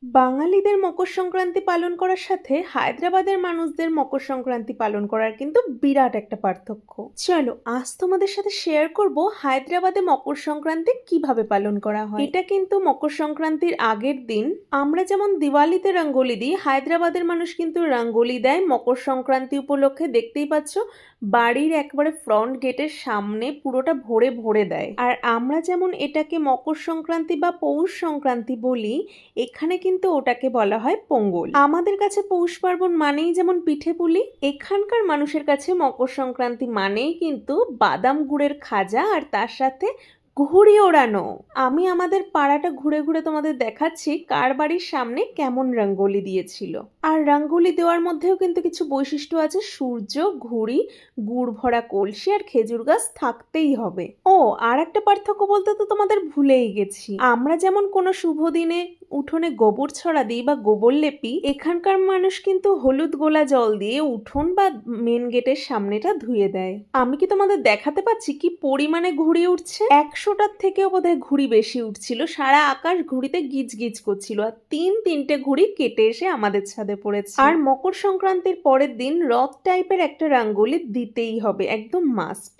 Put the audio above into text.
বাঙালিদের মকর সংক্রান্তি পালন করার সাথে হায়দ্রাবাদের মানুষদের মকর সংক্রান্তি পালন করার কিন্তু বিরাট একটা পার্থক্য। চলো আজ তোমাদের সাথে শেয়ার করব হায়দ্রাবাদে মকর সংক্রান্তি কিভাবে পালন করা হয়। এটা কিন্তু মকর সংক্রান্তির আগের দিন আমরা যেমন দিওয়ালিতে রঙ্গোলি দিই, হায়দ্রাবাদের মানুষ কিন্তু রঙ্গোলি দেয় মকর সংক্রান্তি উপলক্ষে। দেখতেই পাচ্ছ বাড়ির একবারে ফ্রন্ট গেটের সামনে পুরোটা ভরে ভরে দেয়। আর আমরা যেমন এটাকে মকর সংক্রান্তি বা পৌষ সংক্রান্তি বলি, এখানে কিন্তু ওটাকে বলা হয় পোঙ্গল। আমাদের কাছে পৌষ পার্বণ মানেই যেমন পিঠে পুলি, এখানকার মানুষের কাছে মকর সংক্রান্তি মানেই কিন্তু বাদাম গুড়ের খাজা আর তার সাথে ঘুড়ি ওড়ানো। আমি আমাদের পাড়াটা ঘুরে ঘুরে তোমাদের দেখাচ্ছি কার বাড়ির সামনে কেমন রঙ্গোলি দিয়েছিল। আর রঙ্গোলি দেওয়ার মধ্যেও কিন্তু কিছু বৈশিষ্ট্য আছে। সূর্য, ঘুড়ি, গুড় ভরা কলসি আর খেজুর গাছ থাকতেই হবে। ও আর একটা পার্থক্য বলতে তো তোমাদের ভুলেই গেছি, আমরা যেমন কোনো শুভ দিনে উঠোনে গোবর ছড়া দিই বা গোবর লেপি, এখানকার মানুষ কিন্তু হলুদ গোলা জল দিয়ে উঠোন বা মেন গেটের সামনেটা ধুয়ে দেয়। আমি কি তোমাদের দেখাতে পাচ্ছি কি পরিমাণে ঘুড়ি উঠছে? 100টার থেকেও বোধহয় ঘুড়ি বেশি উঠছিল। সারা আকাশ ঘুড়িতে গিজ গিজ করছিল। আর তিনটে ঘুড়ি কেটে এসে আমাদের ছাদে পড়েছে। আর মকর সংক্রান্তির পরের দিন রথ টাইপের একটা রঙ্গোলি দিতেই হবে, একদম মাস্ট।